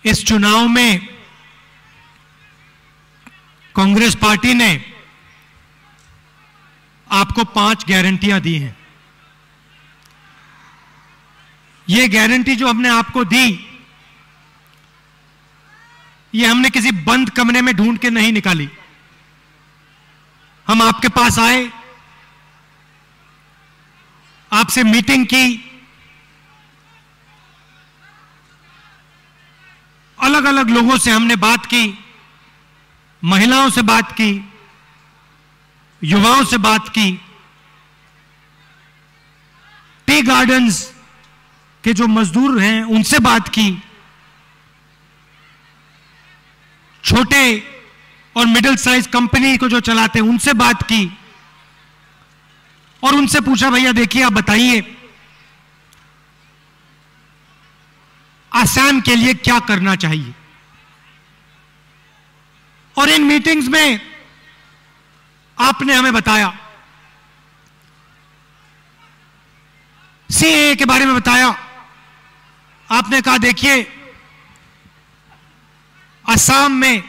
इस चुनाव में कांग्रेस पार्टी ने आपको 5 गारंटियां दी हैं। ये गारंटी जो हमने आपको दी, ये हमने किसी बंद कमरे में ढूंढ के नहीं निकाली। हम आपके पास आए, आपसे मीटिंग की, अलग अलग लोगों से हमने बात की, महिलाओं से बात की, युवाओं से बात की, टी गार्डन्स के जो मजदूर हैं उनसे बात की, छोटे और मिडिल साइज कंपनी को जो चलाते हैं उनसे बात की और उनसे पूछा, भैया देखिए आप बताइए आसाम के लिए क्या करना चाहिए। और इन मीटिंग्स में आपने हमें बताया, सीएए के बारे में बताया। आपने कहा देखिए असम में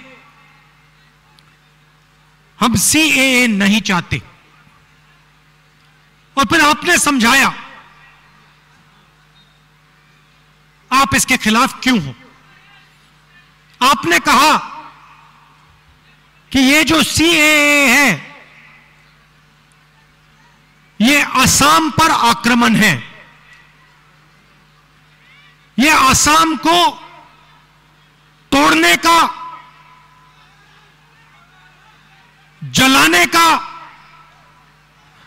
हम सीएए नहीं चाहते, और फिर आपने समझाया आप इसके खिलाफ क्यों हो। आपने कहा कि ये जो सीएए है ये असम पर आक्रमण है, ये असम को तोड़ने का, जलाने का,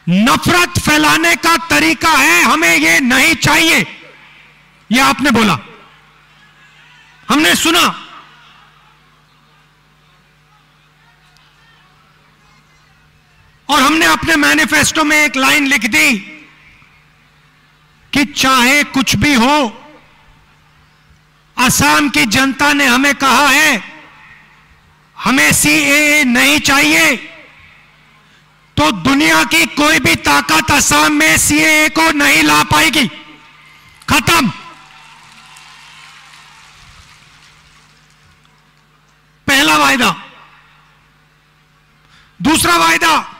नफरत फैलाने का तरीका है, हमें ये नहीं चाहिए। ये आपने बोला, हमने सुना। और हमने अपने मैनिफेस्टो में एक लाइन लिख दी कि चाहे कुछ भी हो, असम की जनता ने हमें कहा है हमें सीएए नहीं चाहिए, तो दुनिया की कोई भी ताकत असम में सीएए को नहीं ला पाएगी। खत्म। पहला वायदा। दूसरा वायदा,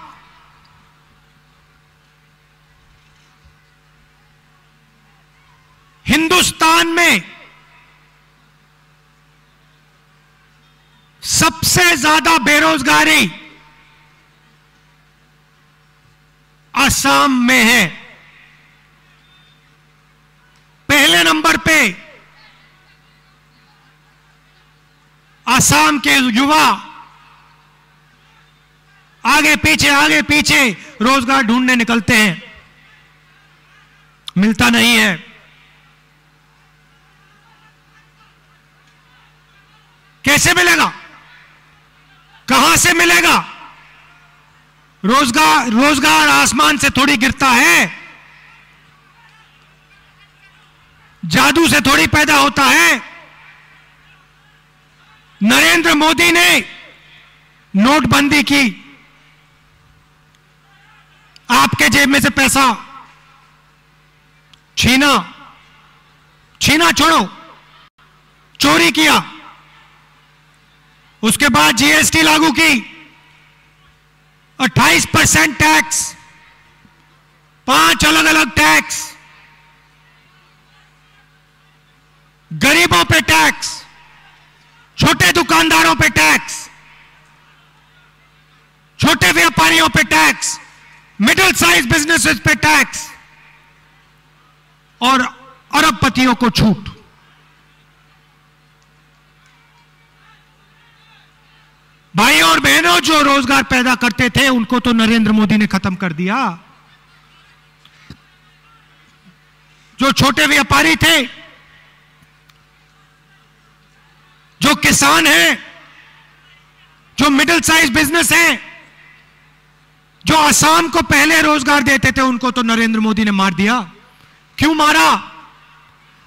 हिंदुस्तान में सबसे ज्यादा बेरोजगारी असम में है। पहले नंबर पे असम के युवा आगे पीछे रोजगार ढूंढने निकलते हैं, मिलता नहीं है। कैसे मिलेगा, कहां से मिलेगा? रोजगार आसमान से थोड़ी गिरता है, जादू से थोड़ी पैदा होता है। नरेंद्र मोदी ने नोटबंदी की, आपके जेब में से पैसा छीना छोड़ो, चोरी किया। उसके बाद जीएसटी लागू की, 28% टैक्स, 5 अलग अलग टैक्स, गरीबों पे टैक्स, छोटे दुकानदारों पे टैक्स, छोटे व्यापारियों पे टैक्स, मिडिल साइज बिजनेसेस पे टैक्स और अरबपतियों को छूट। भाई और बहनों, जो रोजगार पैदा करते थे उनको तो नरेंद्र मोदी ने खत्म कर दिया। जो छोटे व्यापारी थे, जो किसान हैं, जो मिडिल साइज बिजनेस हैं, जो असम को पहले रोजगार देते थे, उनको तो नरेंद्र मोदी ने मार दिया। क्यों मारा?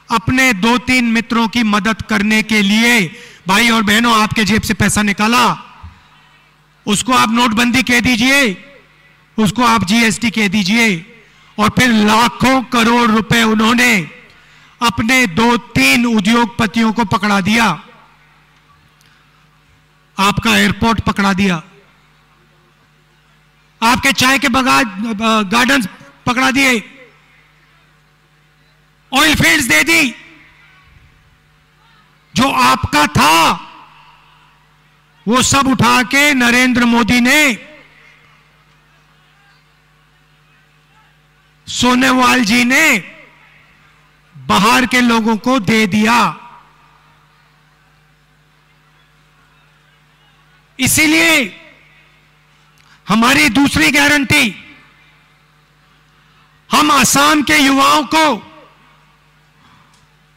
अपने 2-3 मित्रों की मदद करने के लिए। भाई और बहनों, आपके जेब से पैसा निकाला, उसको आप नोटबंदी कह दीजिए, उसको आप जीएसटी कह दीजिए, और फिर लाखों करोड़ रुपए उन्होंने अपने 2-3 उद्योगपतियों को पकड़ा दिया। आपका एयरपोर्ट पकड़ा दिया, आपके चाय के गार्डन्स पकड़ा दिए, ऑयल फील्ड्स दे दी। जो आपका था वो सब उठा के नरेंद्र मोदी ने सोनेवाल जी ने बाहर के लोगों को दे दिया। इसीलिए हमारी दूसरी गारंटी, हम असम के युवाओं को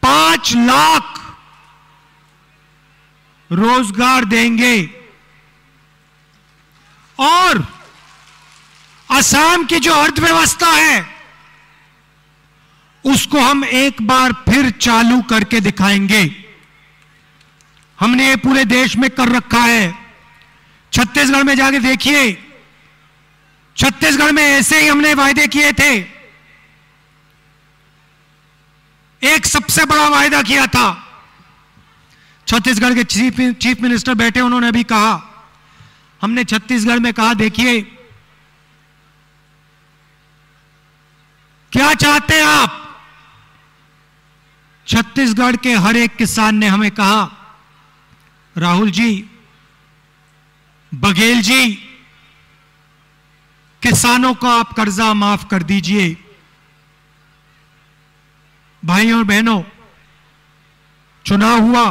5 लाख रोजगार देंगे और असम की जो अर्थव्यवस्था है उसको हम एक बार फिर चालू करके दिखाएंगे। हमने ये पूरे देश में कर रखा है। छत्तीसगढ़ में जाके देखिए, छत्तीसगढ़ में ऐसे ही हमने वायदे किए थे। एक सबसे बड़ा वायदा किया था, छत्तीसगढ़ के चीफ मिनिस्टर बैठे, उन्होंने भी कहा, हमने छत्तीसगढ़ में कहा देखिए क्या चाहते हैं आप। छत्तीसगढ़ के हर एक किसान ने हमें कहा, राहुल जी, बघेल जी, किसानों को आप कर्जा माफ कर दीजिए। भाइयों और बहनों, चुनाव हुआ,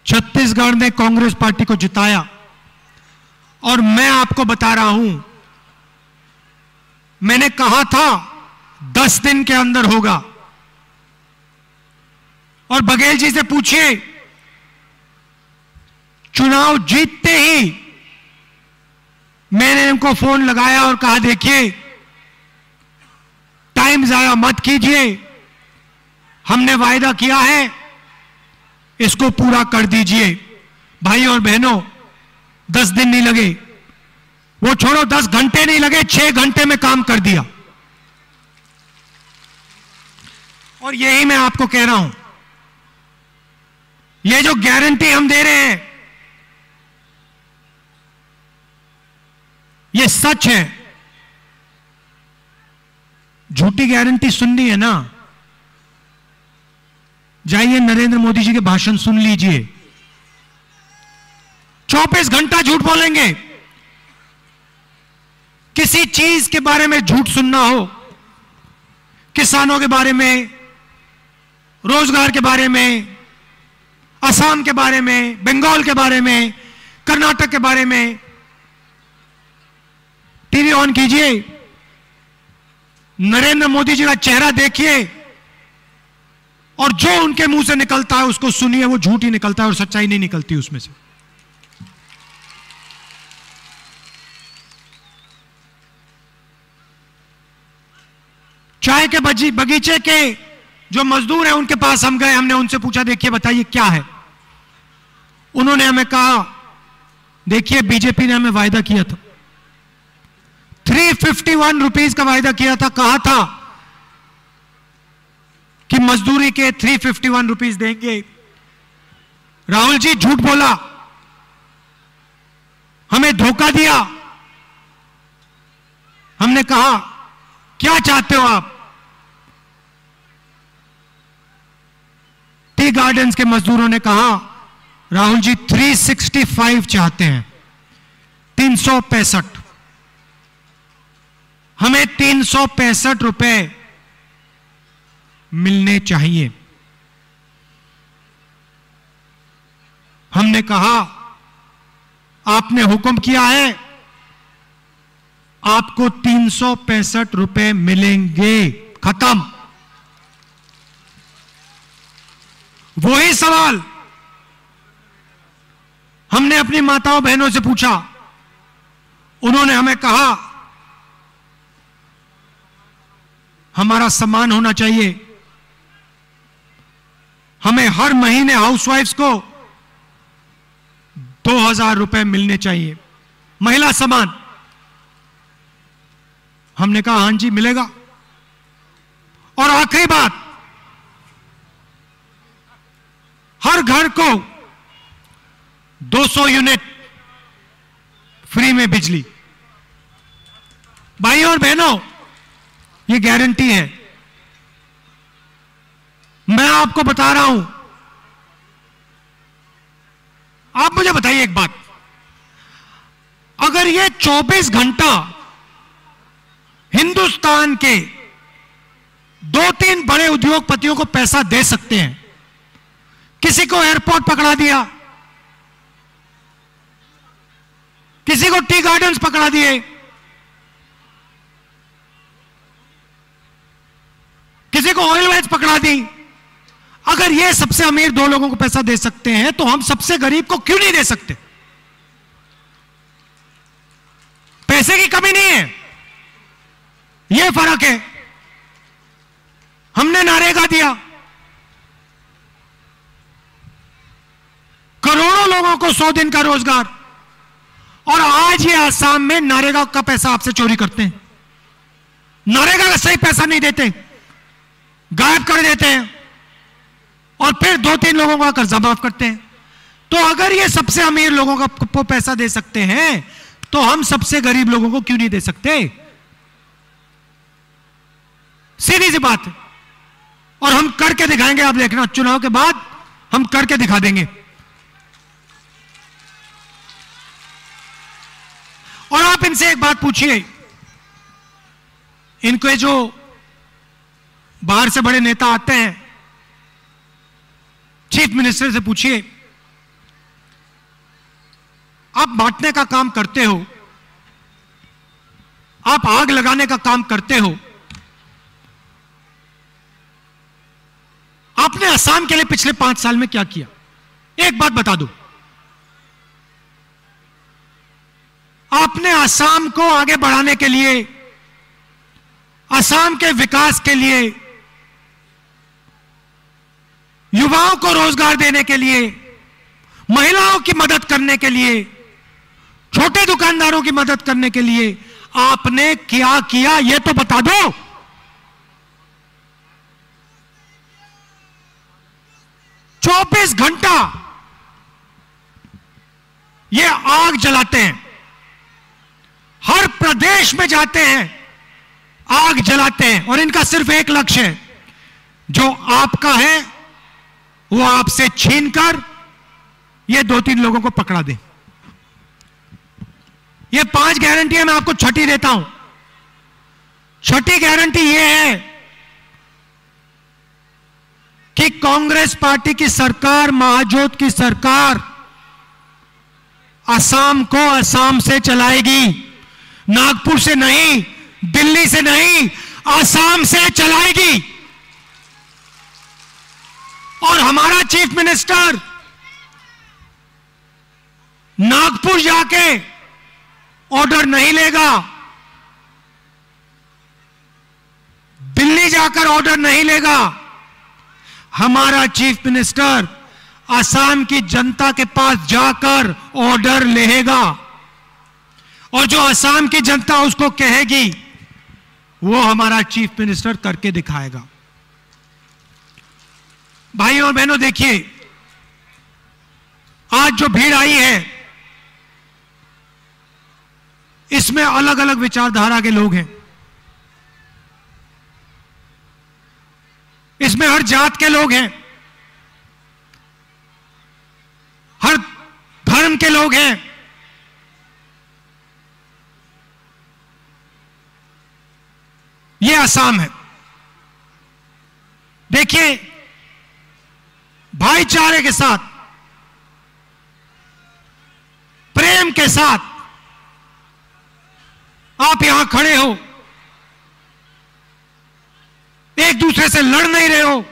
छत्तीसगढ़ ने कांग्रेस पार्टी को जिताया और मैं आपको बता रहा हूं, मैंने कहा था 10 दिन के अंदर होगा। और बघेल जी से पूछिए, चुनाव जीतते ही मैंने इनको फोन लगाया और कहा देखिए टाइम जाया मत कीजिए, हमने वायदा किया है, इसको पूरा कर दीजिए। भाइयों और बहनों, 10 दिन नहीं लगे, वो छोड़ो 10 घंटे नहीं लगे, 6 घंटे में काम कर दिया। और यही मैं आपको कह रहा हूं, ये जो गारंटी हम दे रहे हैं ये सच है। झूठी गारंटी सुननी है ना, जाइए नरेंद्र मोदी जी के भाषण सुन लीजिए। 24 घंटा झूठ बोलेंगे। किसी चीज के बारे में झूठ सुनना हो, किसानों के बारे में, रोजगार के बारे में, असम के बारे में, बंगाल के बारे में, कर्नाटक के बारे में, टीवी ऑन कीजिए, नरेंद्र मोदी जी का चेहरा देखिए और जो उनके मुंह से निकलता है उसको सुनिए, वो झूठ ही निकलता है और सच्चाई नहीं निकलती उसमें से। चाय के बगीचे के जो मजदूर हैं उनके पास हम गए, हमने उनसे पूछा देखिए बताइए क्या है। उन्होंने हमें कहा देखिए बीजेपी ने हमें वायदा किया था, 351 रुपीज का वायदा किया था, कहा था कि मजदूरी के 351 रुपीज देंगे। राहुल जी झूठ बोला, हमें धोखा दिया। हमने कहा क्या चाहते हो आप? टी गार्डन्स के मजदूरों ने कहा राहुल जी 365 चाहते हैं, 365। हमें 365 रुपए मिलने चाहिए। हमने कहा आपने हुक्म किया है, आपको 365 रुपए मिलेंगे, खत्म। वही सवाल हमने अपनी माताओं बहनों से पूछा, उन्होंने हमें कहा हमारा सम्मान होना चाहिए, हमें हर महीने हाउसवाइफ्स को 2000 रुपए मिलने चाहिए, महिला सम्मान। हमने कहा हां जी मिलेगा। और आखिरी बात, हर घर को 200 यूनिट फ्री में बिजली। भाइयों और बहनों, ये गारंटी है। मैं आपको बता रहा हूं, आप मुझे बताइए एक बात, अगर ये 24 घंटा हिंदुस्तान के 2-3 बड़े उद्योगपतियों को पैसा दे सकते हैं, किसी को एयरपोर्ट पकड़ा दिया, किसी को टी गार्डन्स पकड़ा दिए, किसी को ऑयल वेल्स पकड़ा दी, अगर ये सबसे अमीर 2 लोगों को पैसा दे सकते हैं तो हम सबसे गरीब को क्यों नहीं दे सकते? पैसे की कमी नहीं है, यह फर्क है। हमने नरेगा दिया, करोड़ों लोगों को 100 दिन का रोजगार, और आज ये आसाम में नरेगा का पैसा आपसे चोरी करते हैं। नरेगा का सही पैसा नहीं देते, गायब कर देते हैं, और फिर 2-3 लोगों का कर्जा माफ करते हैं। तो अगर ये सबसे अमीर लोगों को पैसा दे सकते हैं तो हम सबसे गरीब लोगों को क्यों नहीं दे सकते? सीधी सी बात है, और हम करके दिखाएंगे। आप देखना, चुनाव के बाद हम करके दिखा देंगे। और आप इनसे एक बात पूछिए, इनको जो बाहर से बड़े नेता आते हैं, चीफ मिनिस्टर से पूछिए, आप बांटने का काम करते हो, आप आग लगाने का काम करते हो, आपने असम के लिए पिछले 5 साल में क्या किया? एक बात बता दो, आपने असम को आगे बढ़ाने के लिए, असम के विकास के लिए, युवाओं को रोजगार देने के लिए, महिलाओं की मदद करने के लिए, छोटे दुकानदारों की मदद करने के लिए आपने क्या किया? यह तो बता दो। चौबीस घंटा ये आग जलाते हैं, हर प्रदेश में जाते हैं, आग जलाते हैं, और इनका सिर्फ एक लक्ष्य है, जो आपका है वो आपसे छीनकर ये 2-3 लोगों को पकड़ा दे। ये 5 गारंटी मैं आपको छठी देता हूं। छठी गारंटी ये है कि कांग्रेस पार्टी की सरकार, महाजोत की सरकार, असम को असम से चलाएगी, नागपुर से नहीं, दिल्ली से नहीं, असम से चलाएगी। और हमारा चीफ मिनिस्टर नागपुर जाके ऑर्डर नहीं लेगा, दिल्ली जाकर ऑर्डर नहीं लेगा। हमारा चीफ मिनिस्टर असम की जनता के पास जाकर ऑर्डर लेगा, और जो असम की जनता उसको कहेगी वो हमारा चीफ मिनिस्टर करके दिखाएगा। भाइयों और बहनों, देखिए, आज जो भीड़ आई है इसमें अलग अलग विचारधारा के लोग हैं, इसमें हर जात के लोग हैं, हर धर्म के लोग हैं। यह असम है। देखिए, भाईचारे के साथ, प्रेम के साथ आप यहां खड़े हो, एक दूसरे से लड़ नहीं रहे हो,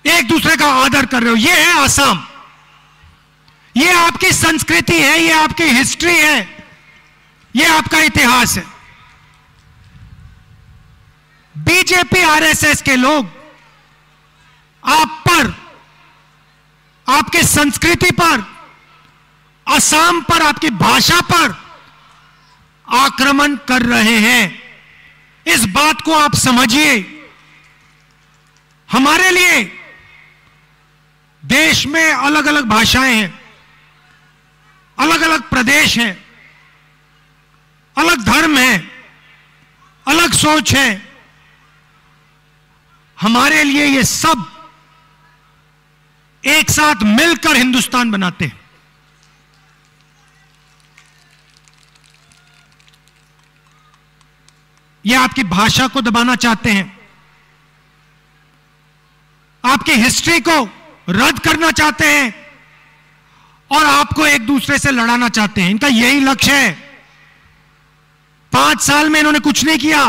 एक दूसरे का आदर कर रहे हो। यह है असम, यह आपकी संस्कृति है, यह आपकी हिस्ट्री है, यह आपका इतिहास है। बीजेपी आरएसएस के लोग आप पर, आपकी संस्कृति पर, असम पर, आपकी भाषा पर आक्रमण कर रहे हैं। इस बात को आप समझिए। हमारे लिए देश में अलग अलग भाषाएं हैं, अलग अलग प्रदेश हैं, अलग धर्म है, अलग सोच है। हमारे लिए ये सब एक साथ मिलकर हिंदुस्तान बनाते हैं। ये आपकी भाषा को दबाना चाहते हैं, आपकी हिस्ट्री को रद्द करना चाहते हैं और आपको एक दूसरे से लड़ाना चाहते हैं। इनका यही लक्ष्य है। 5 साल में इन्होंने कुछ नहीं किया,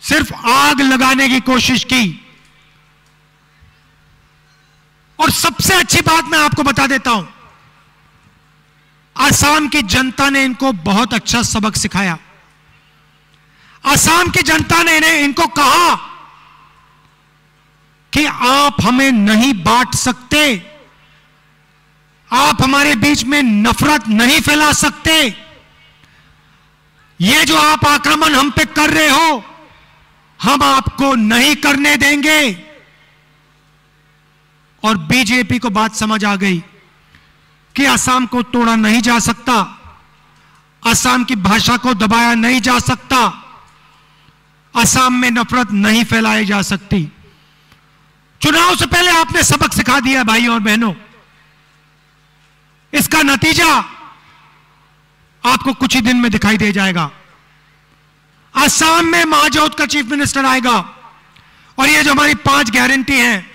सिर्फ आग लगाने की कोशिश की। और सबसे अच्छी बात मैं आपको बता देता हूं, असम की जनता ने इनको बहुत अच्छा सबक सिखाया। असम की जनता ने इनको कहा कि आप हमें नहीं बांट सकते, आप हमारे बीच में नफरत नहीं फैला सकते। ये जो आप आक्रमण हम पे कर रहे हो, हम आपको नहीं करने देंगे। और बीजेपी को बात समझ आ गई कि असम को तोड़ा नहीं जा सकता, असम की भाषा को दबाया नहीं जा सकता, असम में नफरत नहीं फैलाई जा सकती। चुनाव से पहले आपने सबक सिखा दिया भाइयों और बहनों। इसका नतीजा आपको कुछ ही दिन में दिखाई दे जाएगा। असम में महाजोत का चीफ मिनिस्टर आएगा और ये जो हमारी 5 गारंटी हैं,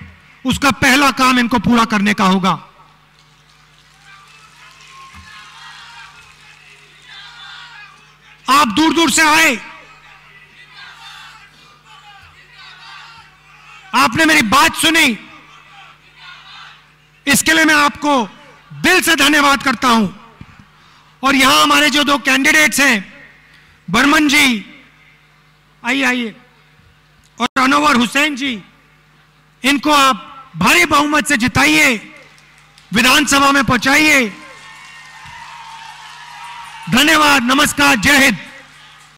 उसका पहला काम इनको पूरा करने का होगा। आप दूर दूर से आए, आपने मेरी बात सुनी, इसके लिए मैं आपको दिल से धन्यवाद करता हूं। और यहां हमारे जो 2 कैंडिडेट्स हैं, बर्मन जी आइए, और अनवर हुसैन जी, इनको आप भारी बहुमत से जिताइए, विधानसभा में पहुंचाइए। धन्यवाद, नमस्कार, जय हिंद।